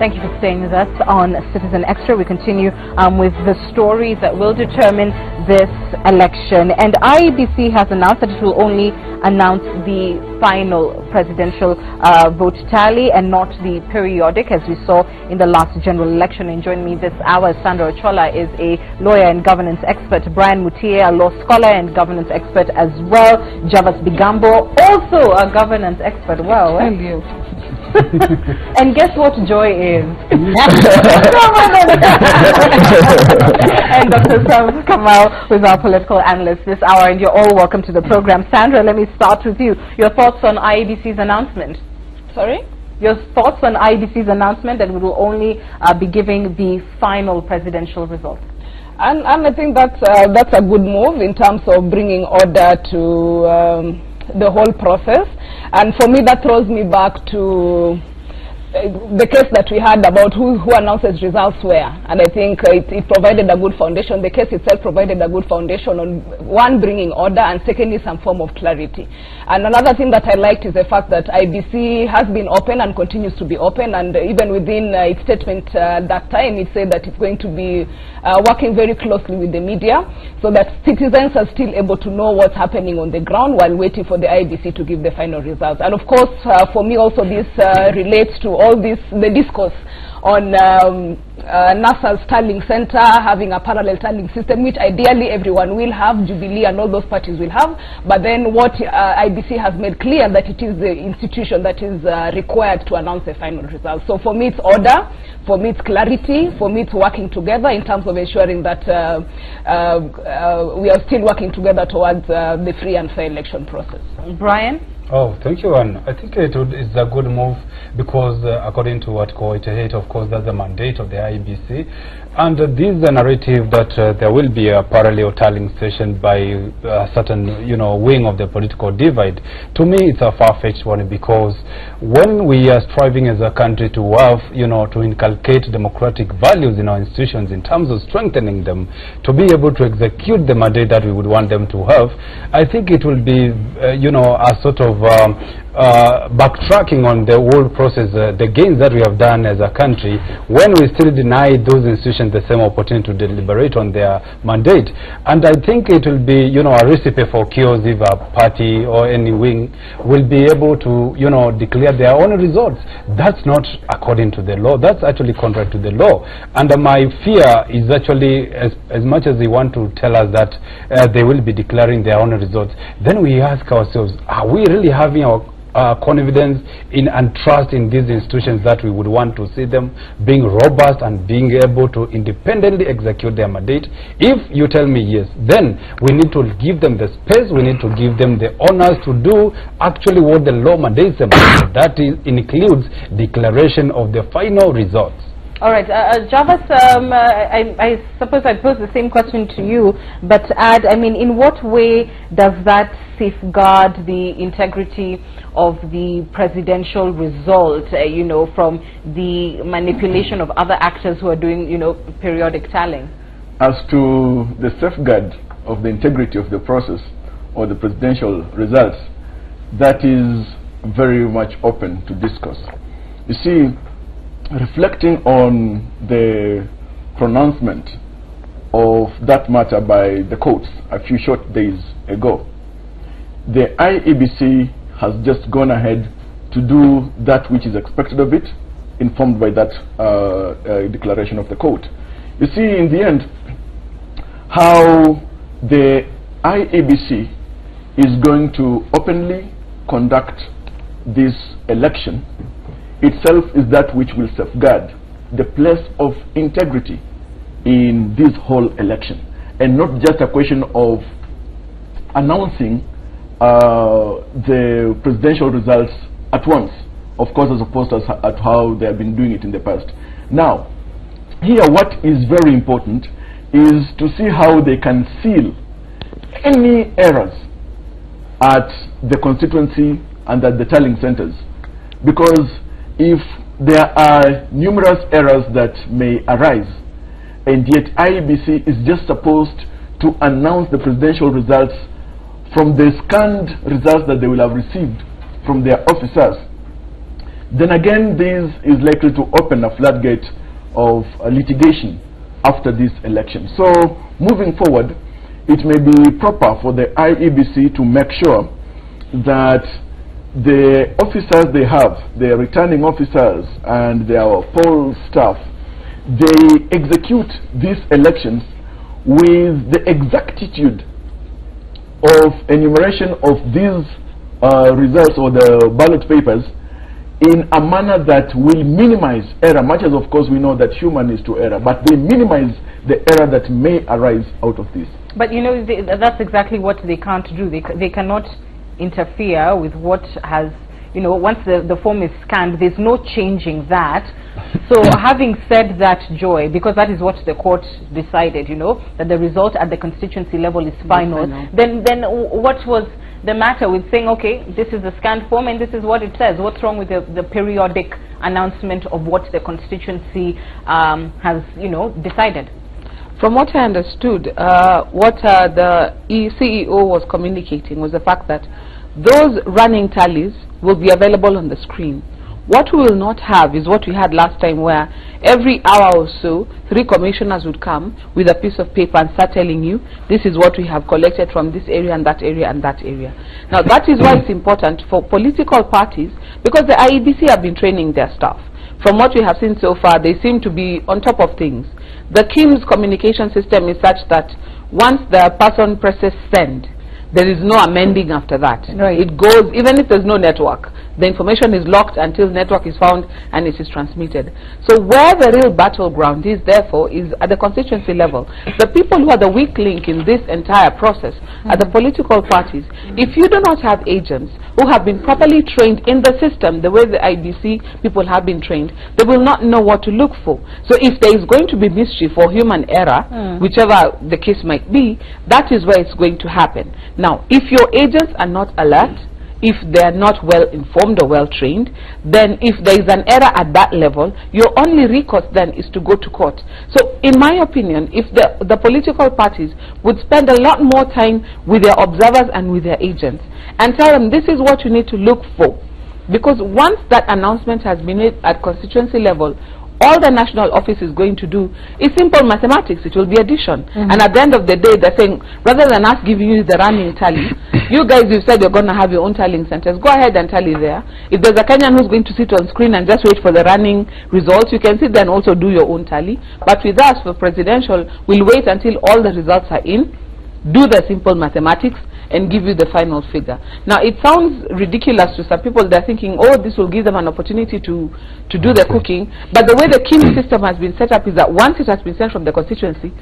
Thank you for staying with us on Citizen Extra. We continue with the stories that will determine this election. And IEBC has announced that it will only announce the final presidential vote tally and not the periodic, as we saw in the last general election. And joining me this hour, Sandra Ochola is a lawyer and governance expert. Brian Mutie, a law scholar and governance expert as well. Javas Bigambo, also a governance expert. Well, thank you. And guess what joy is? And Dr. Sam Kamal, who is our political analyst this hour, and you're all welcome to the program. Sandra, let me start with you. Your thoughts on IEBC's announcement? Sorry? Your thoughts on IEBC's announcement that we will only be giving the final presidential results? And I think that's a good move in terms of bringing order to the whole process. And for me, that throws me back to the case that we had about who announces results where. And I think it provided a good foundation. The case itself provided a good foundation on, one, bringing order, and secondly, some form of clarity. And another thing that I liked is the fact that IEBC has been open and continues to be open. And even within its statement that time, it said that it's going to be working very closely with the media so that citizens are still able to know what's happening on the ground while waiting for the IEBC to give the final results. And of course, for me also, this relates to all this, the discourse on NASA's tallying center having a parallel tallying system, which ideally everyone will have, Jubilee and all those parties will have. But then what IEBC has made clear that it is the institution that is required to announce the final result. So for me it's order, for me it's clarity, for me it's working together in terms of ensuring that we are still working together towards the free and fair election process. Brian? Oh, thank you, Anne. I think it's a good move because according to what Koitehate, of course, that's the mandate of the IEBC. And this is a narrative that there will be a parallel tallying station by a certain, wing of the political divide. To me, it's a far-fetched one because when we are striving as a country to have, to inculcate democratic values in our institutions in terms of strengthening them, to be able to execute the mandate that we would want them to have, I think it will be, a sort of backtracking on the whole process, the gains that we have done as a country when we still deny those institutions the same opportunity to deliberate on their mandate. And I think it will be, a recipe for chaos if a party or any wing will be able to, declare their own results. That's not according to the law. That's actually contrary to the law. And my fear is actually, as much as they want to tell us that they will be declaring their own results, then we ask ourselves, are we really having our confidence in and trust in these institutions that we would want to see them being robust and being able to independently execute their mandate? If you tell me yes, then we need to give them the space, we need to give them the honors to do actually what the law mandates them. That includes declaration of the final results. All right, Javas, I suppose I pose the same question to you, but add, in what way does that safeguard the integrity of the presidential result, from the manipulation of other actors who are doing, periodic tallying? As to the safeguard of the integrity of the process or the presidential results, that is very much open to discuss. You see, reflecting on the pronouncement of that matter by the courts a few short days ago, the IEBC has just gone ahead to do that which is expected of it, informed by that declaration of the court. You see, in the end, how the IEBC is going to openly conduct this election itself is that which will safeguard the place of integrity in this whole election, and not just a question of announcing the presidential results at once, of course, as opposed to at how they have been doing it in the past. Now, here what is very important is to see how they can seal any errors at the constituency and at the tallying centers, because if there are numerous errors that may arise, and yet IEBC is just supposed to announce the presidential results from the scanned results that they will have received from their officers, then again this is likely to open a floodgate of litigation after this election. So moving forward, it may be proper for the IEBC to make sure that the officers they have, the returning officers and their poll staff, they execute these elections with the exactitude of enumeration of these results or the ballot papers in a manner that will minimize error, much as of course we know that human is to error, but they minimize the error that may arise out of this. But you know, that's exactly what they can't do. They cannot interfere with what has, you know, once the form is scanned, there's no changing that. So having said that, Joy, because that is what the court decided, you know, that the result at the constituency level is final, then what was the matter with saying, okay, this is the scanned form and this is what it says? What's wrong with the periodic announcement of what the constituency has, you know, decided? From what I understood, what the CEO was communicating was the fact that those running tallies will be available on the screen. What we will not have is what we had last time, where every hour or so 3 commissioners would come with a piece of paper and start telling you this is what we have collected from this area and that area and that area. Now that is why it's important for political parties, because the IEBC have been training their staff. From what we have seen so far, they seem to be on top of things. The KIM's communication system is such that once the person presses send, there is no amending after that. Right. It goes, even if there's no network, the information is locked until network is found and it is transmitted. So where the real battleground is, therefore, is at the constituency level. The people who are the weak link in this entire process are the political parties. If you do not have agents who have been properly trained in the system, the way the IBC people have been trained, they will not know what to look for. So if there is going to be mischief or human error, whichever the case might be, that is where it's going to happen. Now, if your agents are not alert, if they are not well informed or well trained, then if there is an error at that level, your only recourse then is to go to court. So in my opinion, if the political parties would spend a lot more time with their observers and with their agents and tell them this is what you need to look for, because once that announcement has been made at constituency level, all the national office is going to do is simple mathematics. It will be addition. And at the end of the day, they're saying, rather than us giving you the running tally, you guys, you said you're going to have your own tallying centers. Go ahead and tally there. If there's a Kenyan who's going to sit on screen and just wait for the running results, you can sit there and also do your own tally. But with us, for presidential, we'll wait until all the results are in, do the simple mathematics, and give you the final figure. Now, it sounds ridiculous to some people. They're thinking, oh, this will give them an opportunity to do the cooking. But the way the KIM system has been set up is that once it has been sent from the constituency,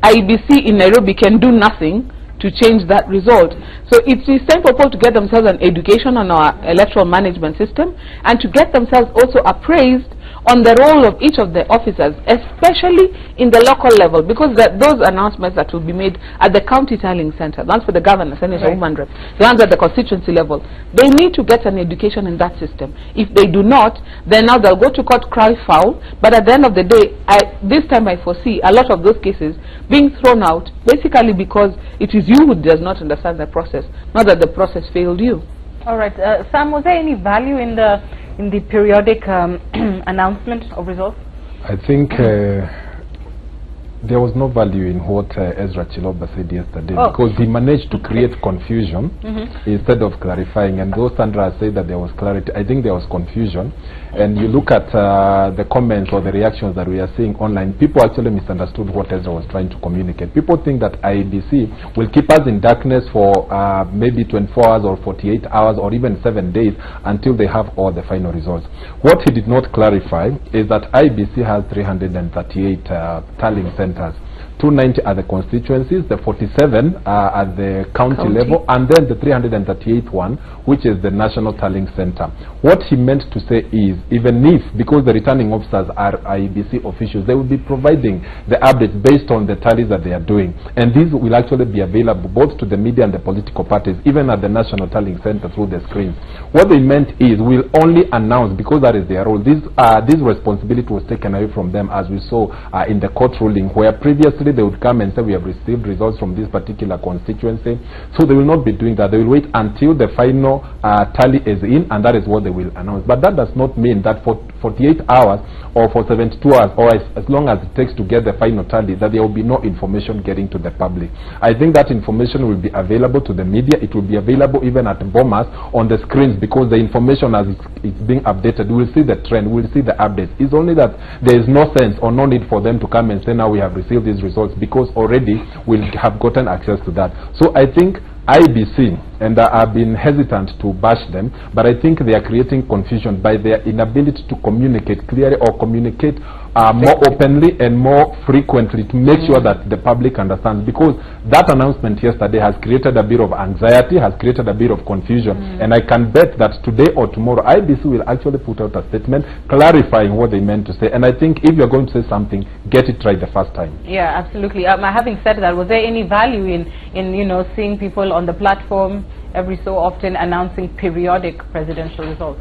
IEBC in Nairobi can do nothing to change that result. So it is time for people to get themselves an education on our electoral management system and to get themselves also appraised on the role of each of the officers, especially in the local level, because those announcements that will be made at the county tallying center, that's for the governor, senator, woman rep, the ones at the constituency level, they need to get an education in that system. If they do not, then now they'll go to court, cry foul, but at the end of the day, this time I foresee a lot of those cases being thrown out, basically because it is you who does not understand the process, not that the process failed you. All right, Sam, was there any value in the periodic announcement of results? I think there was no value in what Ezra Chiloba said yesterday, because he managed to create confusion instead of clarifying. And though Sandra said that there was clarity, I think there was confusion. And you look at the comments or the reactions that we are seeing online, people actually misunderstood what Ezra was trying to communicate. People think that IEBC will keep us in darkness for maybe 24 hours or 48 hours or even 7 days until they have all the final results. What he did not clarify is that IEBC has 338 tallying centers. 290 are the constituencies, the 47 are at the county level, and then the 338 one, which is the national tallying center. What he meant to say is, even if, because the returning officers are IEBC officials, they will be providing the updates based on the tallies that they are doing. And these will actually be available both to the media and the political parties, even at the national tallying center through the screens. What they meant is, we'll only announce, because that is their role. This responsibility was taken away from them, as we saw in the court ruling, where previously immediately they would come and say we have received results from this particular constituency. So they will not be doing that. They will wait until the final tally is in, and that is what they will announce. But that does not mean that for 48 hours or for 72 hours or as long as it takes to get the final tally, that there will be no information getting to the public. I think that information will be available to the media. It will be available even at Bomas on the screens, because the information as it's being updated, we will see the trend, we will see the updates. It's only that there is no sense or no need for them to come and say now we have received these results, because already we'll have gotten access to that. So I think IEBC, and I've been hesitant to bash them, but I think they are creating confusion by their inability to communicate clearly or communicate more openly and more frequently to make sure that the public understands, because that announcement yesterday has created a bit of anxiety, has created a bit of confusion, and I can bet that today or tomorrow IEBC will actually put out a statement clarifying what they meant to say. And I think if you're going to say something, get it right the first time. Yeah, absolutely. Having said that, was there any value in you know, seeing people on the platform every so often announcing periodic presidential results?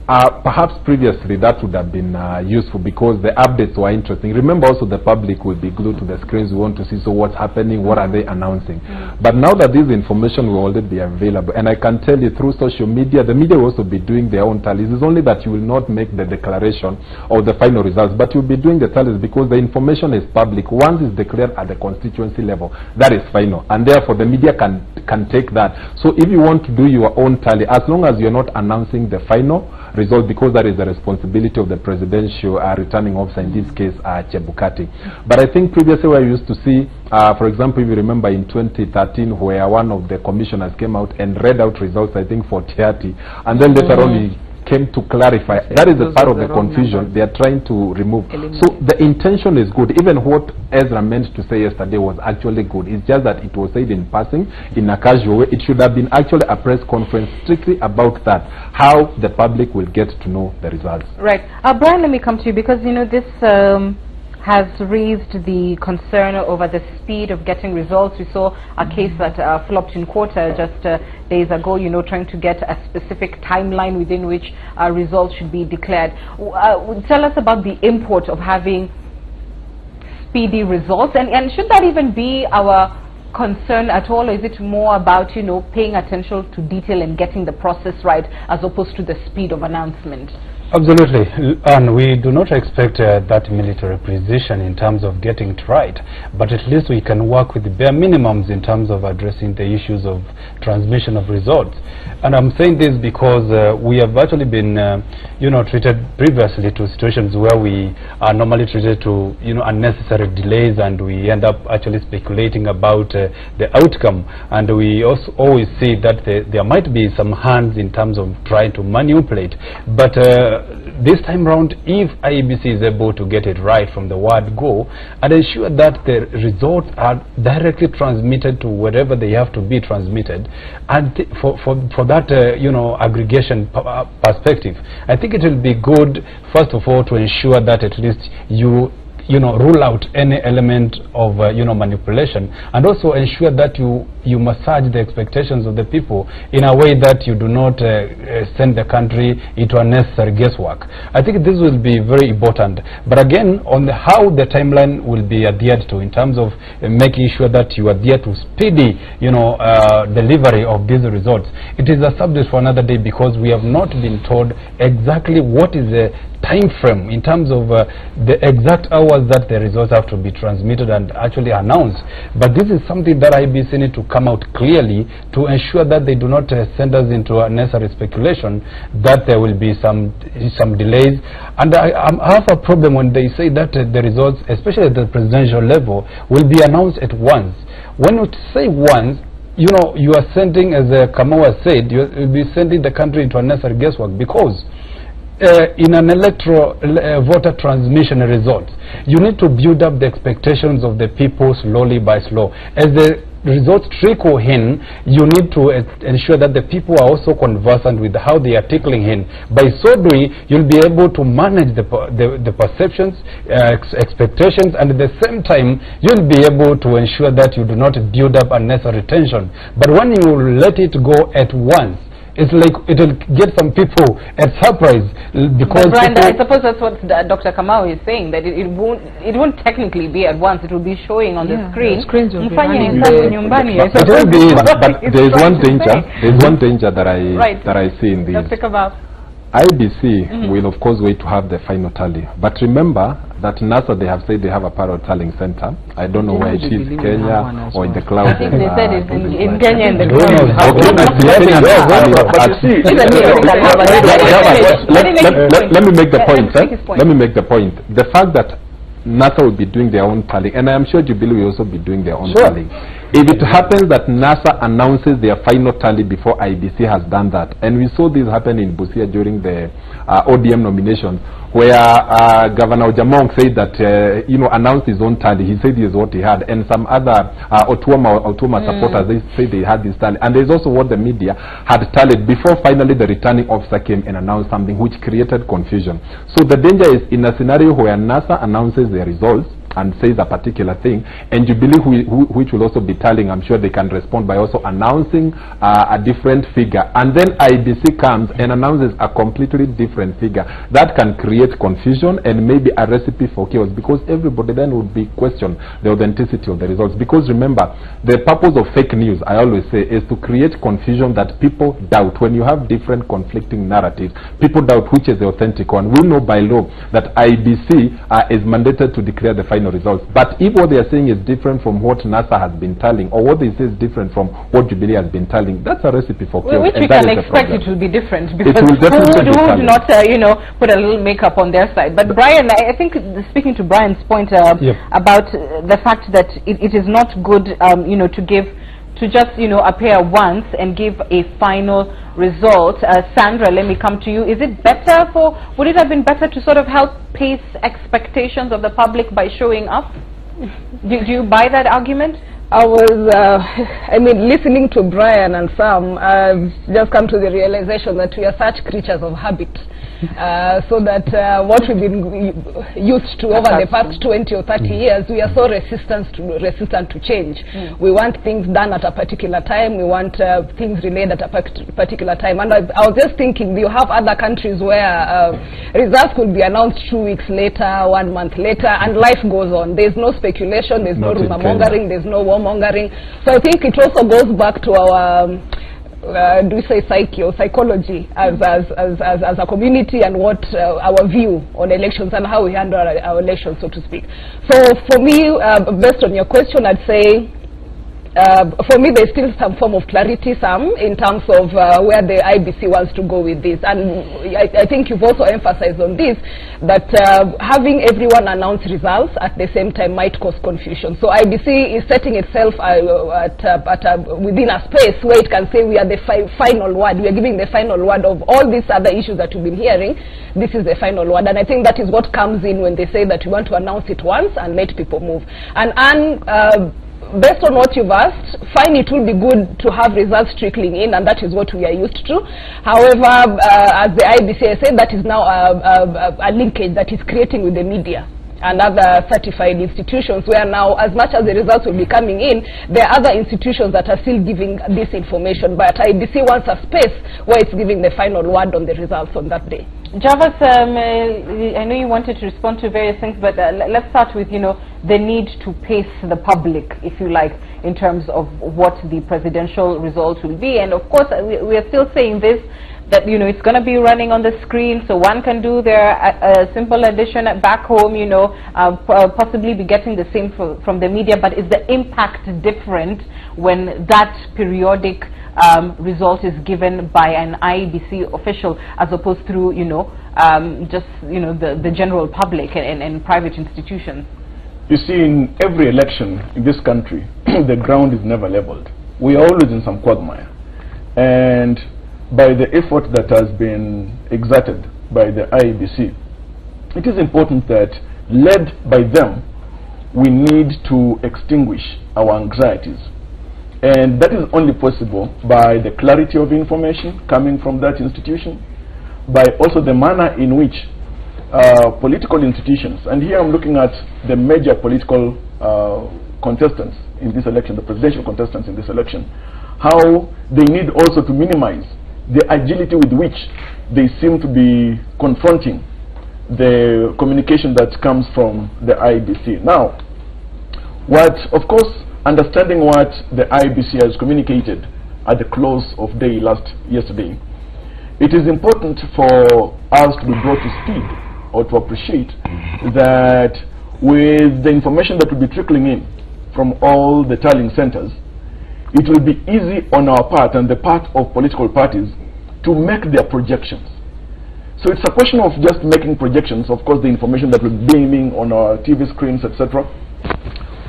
Perhaps previously that would have been useful, because the updates were interesting. Remember also the public will be glued to the screens. We want to see, so what's happening, what are they announcing. But now that this information will already be available, and I can tell you through social media, the media will also be doing their own tallies. It's only that you will not make the declaration of the final results, but you'll be doing the tallies because the information is public. Once it's declared at the constituency level, that is final, and therefore the media can take that. So if you want to do your own tally, as long as you're not announcing the final result, because that is the responsibility of the presidential returning officer, in this case Chebukati. But I think previously we used to see, for example, if you remember in 2013, where one of the commissioners came out and read out results, I think for Tiati, and then later on he came to clarify. That is the part of the confusion they are trying to remove. So the intention is good. Even what Ezra meant to say yesterday was actually good. It's just that it was said in passing, in a casual way. It should have been actually a press conference strictly about that, how the public will get to know the results. Right. Brian, let me come to you, because you know this has raised the concern over the speed of getting results. We saw a case that flopped in court just days ago, you know, trying to get a specific timeline within which results should be declared. Tell us about the import of having speedy results, and should that even be our concern at all, or is it more about, you know, paying attention to detail and getting the process right as opposed to the speed of announcement? Absolutely, and we do not expect that military precision in terms of getting it right, but at least we can work with the bare minimums in terms of addressing the issues of transmission of results. And I'm saying this because we have actually been, you know, treated previously to situations where we are normally treated to, you know, unnecessary delays, and we end up actually speculating about the outcome. And we also always see that there might be some hands in terms of trying to manipulate, but this time round, if IEBC is able to get it right from the word go and ensure that the results are directly transmitted to wherever they have to be transmitted, and for that you know, aggregation perspective, I think it will be good, first of all, to ensure that at least you know, rule out any element of you know, manipulation, and also ensure that you massage the expectations of the people in a way that you do not send the country into unnecessary guesswork. I think this will be very important. But again, on how the timeline will be adhered to in terms of making sure that you adhere to speedy, you know, delivery of these results, it is a subject for another day, because we have not been told exactly what is the time frame in terms of the exact hours that the results have to be transmitted and actually announced. But this is something that IEBC need to come out clearly to ensure that they do not send us into unnecessary speculation that there will be some delays. And I have a problem when they say that the results, especially at the presidential level, will be announced at once. When you say once, you know, you are sending, as Kamau said, you will be sending the country into unnecessary guesswork, because in an electoral voter transmission results, you need to build up the expectations of the people slowly by slow. As the results trickle in, you need to ensure that the people are also conversant with how they are trickling in. By so doing, you'll be able to manage the perceptions, expectations, and at the same time, you'll be able to ensure that you do not build up unnecessary tension. But when you let it go at once, it's like it will get some people at surprise because. But Brian, I suppose that's what Dr. Kamau is saying, that it won't technically be at once. It will be showing on the screen. The screens will be running. But there is one danger. There is one danger that I see in this. Dr. Kamau. IEBC will of course wait to have the final tally, but remember that NASA, they have said they have a parallel tallying center. I don't know where it is, Kenya or in the cloud. I think they said it's in Kenya in the cloud. Let me make the point. Let me make the point. The fact that NASA will be doing their own tallying, and I am sure Jubilee will also be doing their own tallying. If it happens that NASA announces their final tally before IEBC has done that, and we saw this happen in Busia during the ODM nominations, where Governor Ojamong said that, announced his own tally. He said this is what he had, and some other Otuoma supporters, they said they had this tally. And there's also what the media had tallied before finally the returning officer came and announced something which created confusion. So the danger is in a scenario where NASA announces their results and says a particular thing, and Jubilee, which will also be tallying, I'm sure they can respond by also announcing a different figure, and then IEBC comes and announces a completely different figure. That can create confusion and maybe a recipe for chaos, because everybody then would be questioning the authenticity of the results. Because remember, the purpose of fake news, I always say, is to create confusion that people doubt. When you have different conflicting narratives, people doubt which is the authentic one. We know by law that IEBC is mandated to declare the final results. But if what they are saying is different from what NASA has been telling, or what they say is different from what Jubilee has been telling, that's a recipe for chaos. Which we can expect it will be different, because who would not, put a little makeup on their side. But Brian, I think, speaking to Brian's point about the fact that it is not good, to just appear once and give a final result. Sandra, let me come to you. Would it have been better to sort of help pace expectations of the public by showing up? Do you buy that argument? I was, listening to Brian and Sam, I've just come to the realization that we are such creatures of habit. So that what we've been used to over the past 20 or 30 years, we are so resistant to change. We want things done at a particular time. We want things relayed at a particular time. And I was just thinking, you have other countries where results could be announced 2 weeks later, 1 month later, and life goes on. There's no speculation, there's no rumor mongering, there's no war mongering. So I think it also goes back to our do we say psyche or psychology as a community, and what our view on elections and how we handle our elections, so to speak. So for me, based on your question, I'd say for me there's still some form of clarity, in terms of where the IEBC wants to go with this. And I think you've also emphasized on this, that having everyone announce results at the same time might cause confusion. So IEBC is setting itself within a space where it can say we are the final word. We are giving the final word of all these other issues that we've been hearing. This is the final word. And I think that is what comes in when they say that we want to announce it once and let people move. And based on what you've asked, fine, it will be good to have results trickling in, and that is what we are used to. However, as the IEBC has said, that is now a linkage that is creating with the media and other certified institutions, where now, as much as the results will be coming in, there are other institutions that are still giving this information. But IEBC wants a space where it's giving the final word on the results on that day. Javas, I know you wanted to respond to various things, but let's start with, the need to pace the public, if you like, in terms of what the presidential results will be. And of course, we are still saying this, that it's going to be running on the screen, so one can do their simple addition back home, possibly be getting the same from the media. But is the impact different when that periodic result is given by an IEBC official, as opposed through the general public and private institutions? You see, in every election in this country, the ground is never leveled. We are always in some quagmire, and by the effort that has been exerted by the IEBC, it is important that, led by them, we need to extinguish our anxieties. And that is only possible by the clarity of information coming from that institution, by also the manner in which political institutions, and here I'm looking at the major political contestants in this election, the presidential contestants in this election, how they need also to minimize the agility with which they seem to be confronting the communication that comes from the IEBC. Now, of course, understanding what the IEBC has communicated at the close of day yesterday, it is important for us to be brought to speed or to appreciate that with the information that will be trickling in from all the tallying centers, it will be easy on our part and the part of political parties to make their projections. So it's a question of just making projections, of course the information that will be beaming on our TV screens, etc.,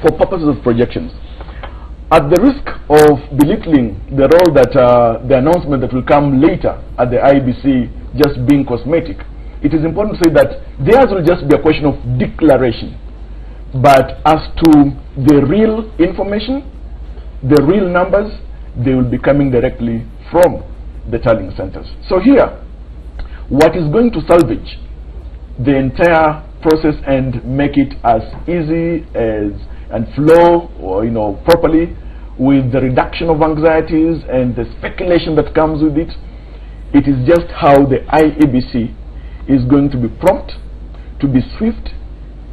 for purposes of projections. At the risk of belittling the role that the announcement that will come later at the IEBC just being cosmetic, it is important to say that theirs will just be a question of declaration. But as to the real information, the real numbers, they will be coming directly from the tallying centers. So here, what is going to salvage the entire process and make it as easy as and flow, or properly, with the reduction of anxieties and the speculation that comes with it, it is just how the IEBC is going to be prompt, to be swift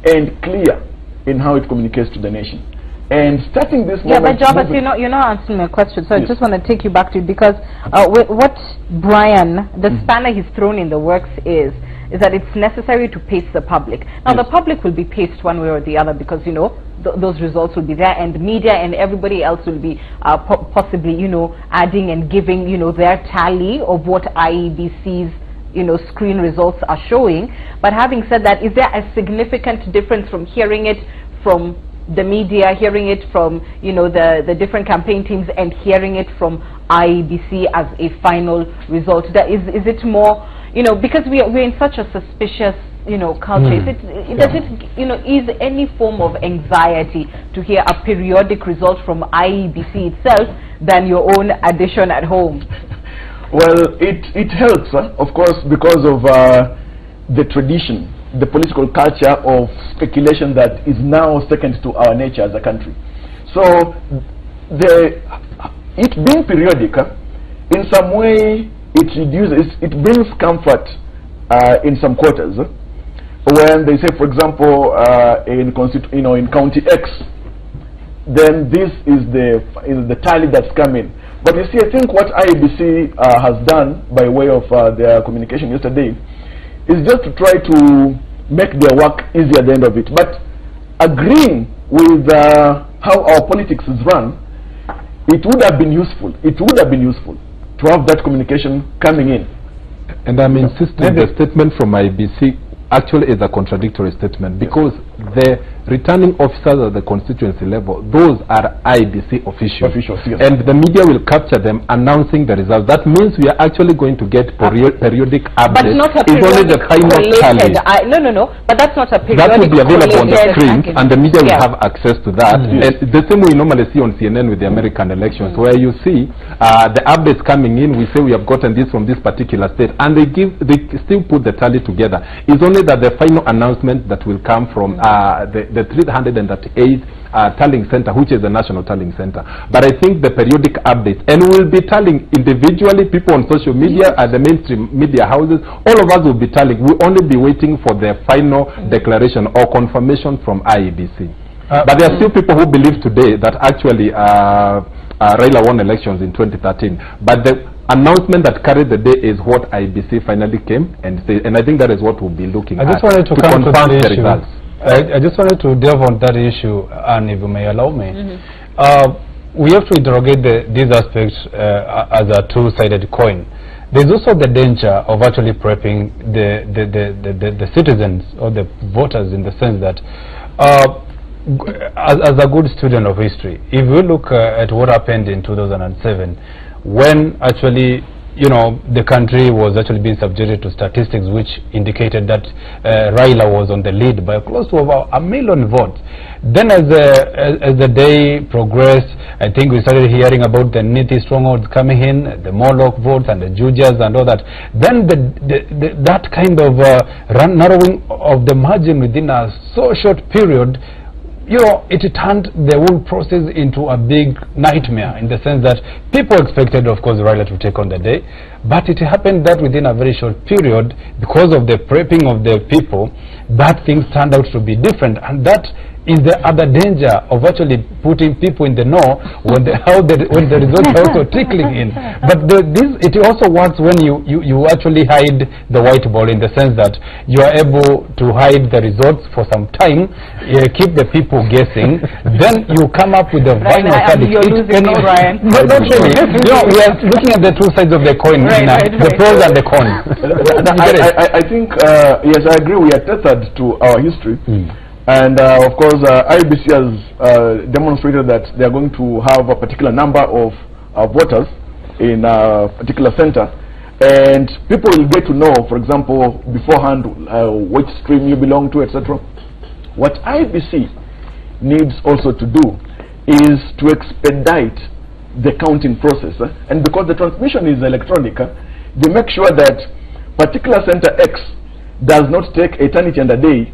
and clear in how it communicates to the nation. And starting this moment... Yeah, but John, you're not answering my question, so yes. I just want to take you back to it, because what Brian, the spanner he's thrown in the works is that it's necessary to pace the public. Now, yes. The public will be paced one way or the other, because, those results will be there, and media and everybody else will be possibly, adding and giving, their tally of what IEBC's, screen results are showing. But having said that, is there a significant difference from hearing it from the media, hearing it from, the different campaign teams, and hearing it from IEBC as a final result? Is it more, because we're in such a suspicious, culture, does it, ease any form of anxiety to hear a periodic result from IEBC itself than your own addition at home? Well, it helps, of course, because of the tradition, the political culture of speculation that is now second to our nature as a country. So, it being periodic, in some way, it brings comfort in some quarters. When they say, for example, in County X, then this is the tally that's coming. But you see, I think what IEBC has done by way of their communication yesterday is just to try to make their work easier at the end of it. But agreeing with how our politics is run, it would have been useful. It would have been useful to have that communication coming in. And I'm insisting the statement from IEBC actually is a contradictory statement, because the returning officers at the constituency level, those are IEBC officials, yes. And the media will capture them announcing the results. That means we are actually going to get periodic updates. But not a periodic the final tally. No, but that's not a periodic. That will be available on the screens, and the media will have access to that. Yes. The same way you normally see on CNN with the American elections, where you see the updates coming in. We say we have gotten this from this particular state, and they still put the tally together. It's only that the final announcement that will come from the 338 tallying center, which is the national tallying center. But I think the periodic updates, and we will be tallying individually, people on social media, at the mainstream media houses, all of us will be tallying. We'll only be waiting for the final declaration or confirmation from IEBC. But there are still people who believe today that actually Raila won elections in 2013. But the announcement that carried the day is what IEBC finally came and said, and I think that is what we'll be looking at. I just wanted to come to that issue. I just wanted to delve on that issue, and if you may allow me, we have to interrogate these aspects as a two-sided coin. There's also the danger of actually prepping the citizens or the voters, in the sense that as a good student of history, if we look at what happened in 2007, when actually the country was actually being subjected to statistics which indicated that Raila was on the lead by close to about 1 million votes. Then as the day progressed, I think we started hearing about the Niti strongholds coming in, the Moloch votes and the Jujas and all that. Then that kind of narrowing of the margin within a so short period you know, it turned the whole process into a big nightmare, in the sense that people expected, of course, Raila to take on the day, but it happened that within a very short period, because of the prepping of the people, that things turned out to be different, and that is the other danger of actually putting people in the know when the results are also trickling in. But it also works when you actually hide the white ball, in the sense that you are able to hide the results for some time, keep the people guessing, then you come up with the final verdict. You're losing me, Brian. Not really. You know, we are looking at the two sides of the coin, the pros and the cons. I think, yes, I agree, we are tethered to our history. And of course, IEBC has demonstrated that they are going to have a particular number of voters in a particular center, and people will get to know, for example, beforehand, which stream you belong to, etc. What IEBC needs also to do is to expedite the counting process, and because the transmission is electronic, they make sure that particular center X does not take eternity and a day,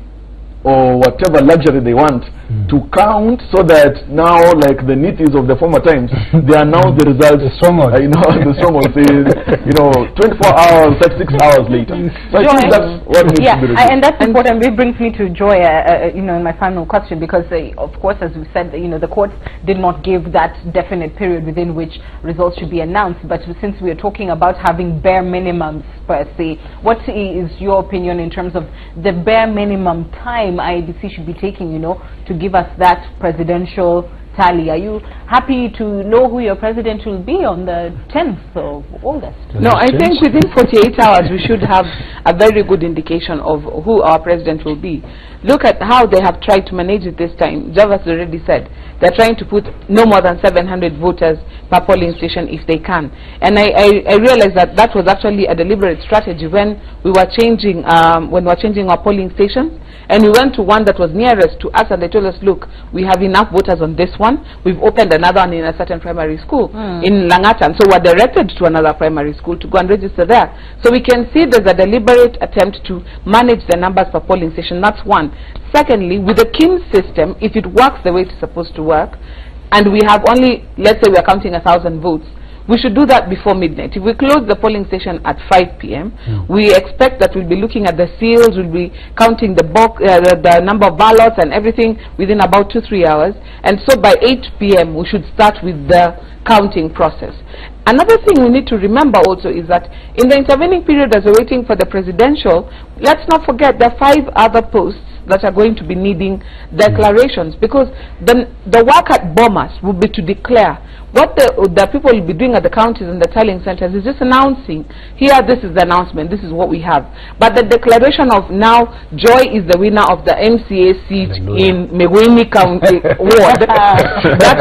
or whatever luxury they want to count, so that now, like the nitties of the former times, they are now the results. You know, the stronghold is, you know, 24 hours, 36 hours later. So I think that's what needs to be reduced. And that's important. It brings me to Joy, you know, in my final question, because of course, as we said, you know, the courts did not give that definite period within which results should be announced. But since we are talking about having bare minimums per se, what is your opinion in terms of the bare minimum time IEBC should be taking, you know, to give us that presidential tally? Are you happy to know who your president will be on the 10th of August? No, I think within 48 hours we should have a very good indication of who our president will be. Look at how they have tried to manage it this time. Javas already said they're trying to put no more than 700 voters per polling station if they can. And I realized that that was actually a deliberate strategy when we were changing our polling stations. And we went to one that was nearest to us, and they told us, look, we have enough voters on this one. We've opened another one in a certain primary school in Langatan. So we're directed to another primary school to go and register there. So we can see there's a deliberate attempt to manage the numbers per polling station. That's one. Secondly, with the KIM system, if it works the way it's supposed to work, and we have only, let's say we're counting 1,000 votes, we should do that before midnight. If we close the polling station at 5 p.m., we expect that we'll be looking at the seals, we'll be counting the number of ballots and everything within about 2-3 hours. And so by 8 p.m., we should start with the counting process. Another thing we need to remember also is that in the intervening period as we're waiting for the presidential, let's not forget there are 5 other posts that are going to be needing declarations, because the work at Bomas will be to declare what the people will be doing at the counties and the tallying centers is just announcing, here, this is the announcement, this is what we have. But the declaration of now, Joy is the winner of the MCA seat in Megweni County ward, that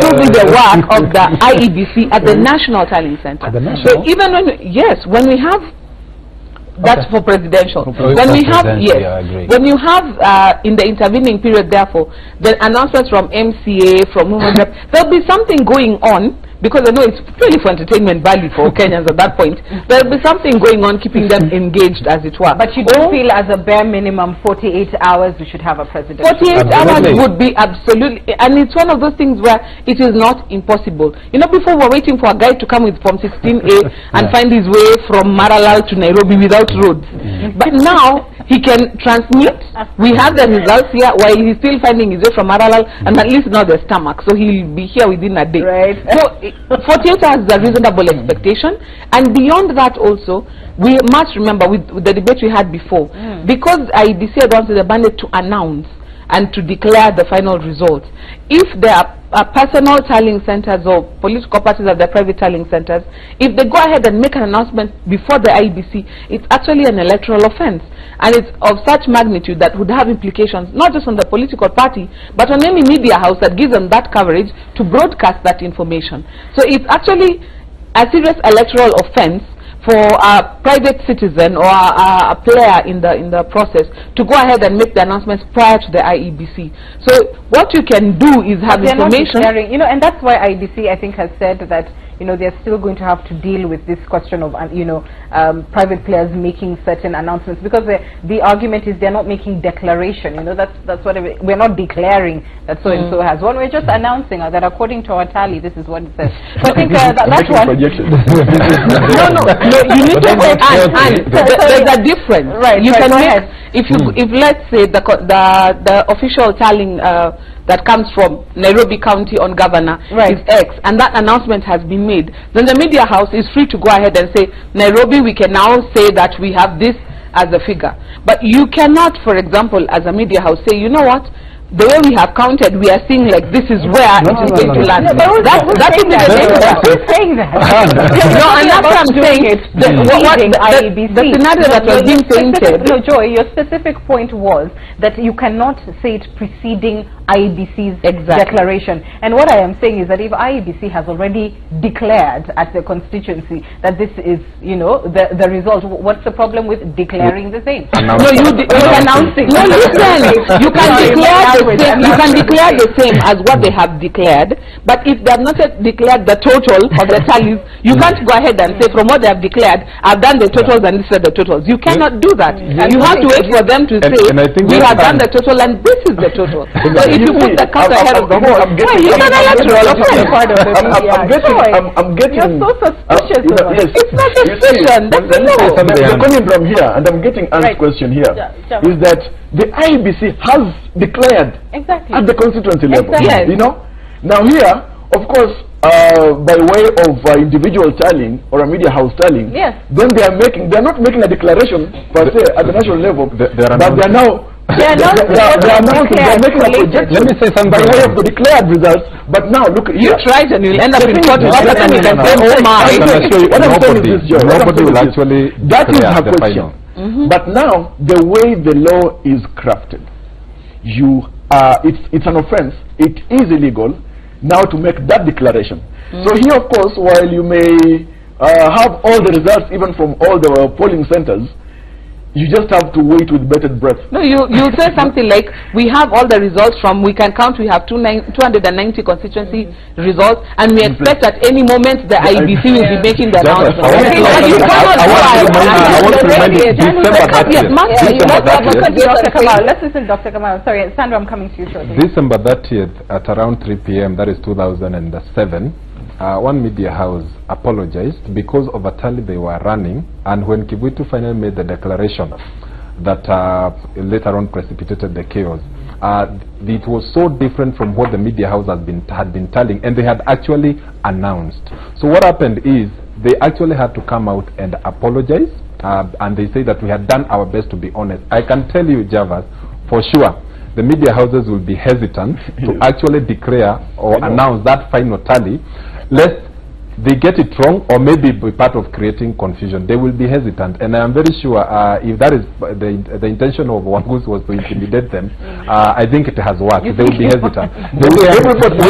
will be the work of the IEBC at the National Tallying Center. So even when we have, that's for presidential. When we have, when you have in the intervening period, therefore, the announcements from MCA, from there'll be something going on, because I know it's really for entertainment value for Kenyans at that point. There'll be something going on keeping them engaged, as it were. But you don't feel as a bare minimum 48 hours we should have a president? 48 hours would be absolutely, and it's one of those things where it is not impossible. You know, before we're waiting for a guy to come with Form 16A and find his way from Maralal to Nairobi without roads. But now he can transmit. We have the results here while he's still finding his way from Maralal, and at least now the stomach, so he'll be here within a day. Right. So 48 hours is a reasonable expectation. And beyond that also, we must remember with the debate we had before, because IEBC had wanted the mandate to announce and to declare the final results. If there are personal tallying centers or political parties at their private tallying centers, if they go ahead and make an announcement before the IEBC, it's actually an electoral offense. And it's of such magnitude that would have implications not just on the political party, but on any media house that gives them that coverage to broadcast that information. So it's actually a serious electoral offense for a private citizen or a player in the process to go ahead and make the announcements prior to the IEBC. So what you can do is have information. You know, and that's why IEBC, I think, has said that, you know, they're still going to have to deal with this question of, you know, private players making certain announcements, because the argument is they're not making declaration. You know, that's what we're not declaring that so and so has one. We're just announcing that according to our tally, this is what it says. So I think that's one. no, you need to there's a difference. Right. You can make, ahead. if let's say the official tallying that comes from Nairobi County on governor is X, and that announcement has been made, then the media house is free to go ahead and say, Nairobi, we can now say that we have this as a figure. But you cannot, for example, as a media house, say, you know what, the way we have counted, we are seeing like this is where it is going to land. That would be the danger. Who's saying that? No, and that's what I'm saying. The scenario that was being painted. No, Joy, your specific point was that you cannot say it preceding IEBC's declaration. And what I am saying is that if IEBC has already declared at the constituency that this is, you know, the result, what's the problem with declaring the same? No, you're announcing. No, listen. You can declare you can declare the same as what they have declared, but if they have not yet declared the total of the tallies, you can't go ahead and say from what they have declared, I've done the totals and this is the totals. You cannot do that. You have to wait for them to say, we have done the total and this is the total. So if you put the count ahead of the whole, you're an electoral part of the media. I'm getting. You're so suspicious. Yes. It's not suspicion. That's the law. The conundrum here, and I'm getting Anne's question here, is that the IEBC has declared at the constituency level. Yes. You know, now here, of course, by way of individual tallying or a media house tallying, then they're not making a declaration per se at the national level, but they're now. They're making a projection. Let me say something by way of the declared results. But now look, you tried and you'll end up in court. Then you can say, oh my. What I'm saying is this, Joe. Nobody will actually that is her the question. final. But now the way the law is crafted, it's an offense. It is illegal now to make that declaration. So here, of course, while you may have all the results even from all the polling centers, you just have to wait with bated breath. No, you say something like, we have all the results from, we can count, we have 290 constituency results, and we expect at any moment the IEBC will be making the announcement. I want to remind you, Let's listen to Dr. Kamal. Sorry, Sandra, I'm coming to you shortly. December 30th at around 3 p.m., that is 2007, one media house apologized because of a tally they were running, and when Kivuitu finally made the declaration that later on precipitated the chaos, it was so different from what the media house had been tallying, and they had actually announced. So what happened is they actually had to come out and apologize, and they say that we had done our best, to be honest. I can tell you, Javas, for sure, the media houses will be hesitant to actually declare or announce that final tally, lest they get it wrong or maybe be part of creating confusion. They will be hesitant, and I am very sure if that is the intention of Wangus was to intimidate them, I think it has worked. They will be hesitant. They will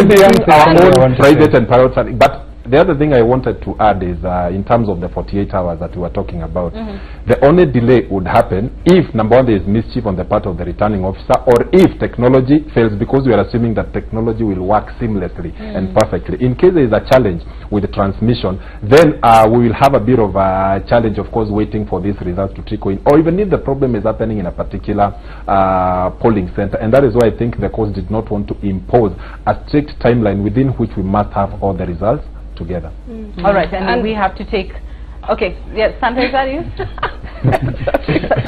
be able to our own private and private. But the other thing I wanted to add is in terms of the 48 hours that we were talking about, the only delay would happen if, number one, there is mischief on the part of the returning officer, or if technology fails, because we are assuming that technology will work seamlessly and perfectly. In case there is a challenge with the transmission, then we will have a bit of a challenge, of course, waiting for these results to trickle in, or even if the problem is happening in a particular polling center. And that is why I think the court did not want to impose a strict timeline within which we must have all the results together. All right, and we have to take. Okay, yes, Sandra, is that you?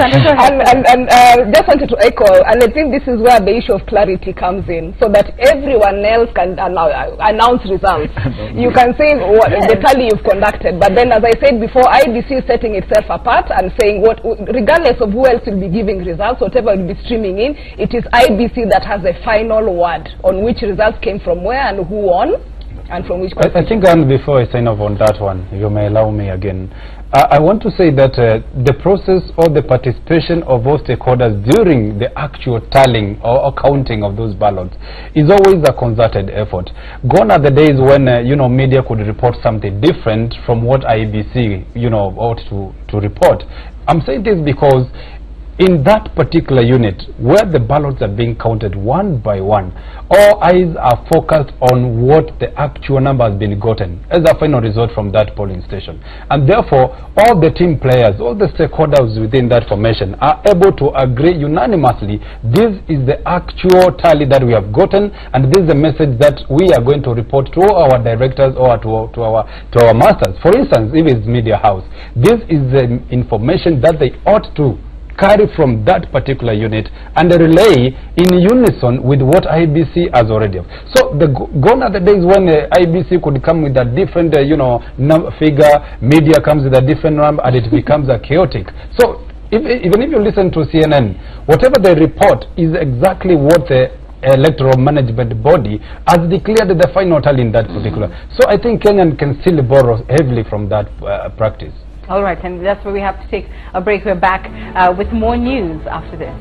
Sandra, go ahead. And just wanted to echo, and I think this is where the issue of clarity comes in, so that everyone else can announce results. You can say what the tally you've conducted, but then, as I said before, IEBC is setting itself apart and saying what, regardless of who else will be giving results, whatever will be streaming in, it is IEBC that has a final word on which results came from where and who won. And from which I think, and before I sign off on that one, you may allow me again, I want to say that the process or the participation of all stakeholders during the actual tallying or counting of those ballots is always a concerted effort. Gone are the days when media could report something different from what IEBC ought to report. I'm saying this because in that particular unit, where the ballots are being counted one by one, all eyes are focused on what the actual number has been gotten as a final result from that polling station. And therefore, all the team players, all the stakeholders within that formation are able to agree unanimously, this is the actual tally that we have gotten, and this is the message that we are going to report to our directors or to our masters. For instance, if it's media house, this is the information that they ought to carry from that particular unit and relay in unison with what IEBC has already. So gone are the days when IEBC could come with a different figure, media comes with a different number, and it becomes a chaotic. So even if you listen to CNN, whatever they report is exactly what the electoral management body has declared the final tally in that particular. So I think Kenyan can still borrow heavily from that practice. All right, and that's where we have to take a break. We're back with more news after this.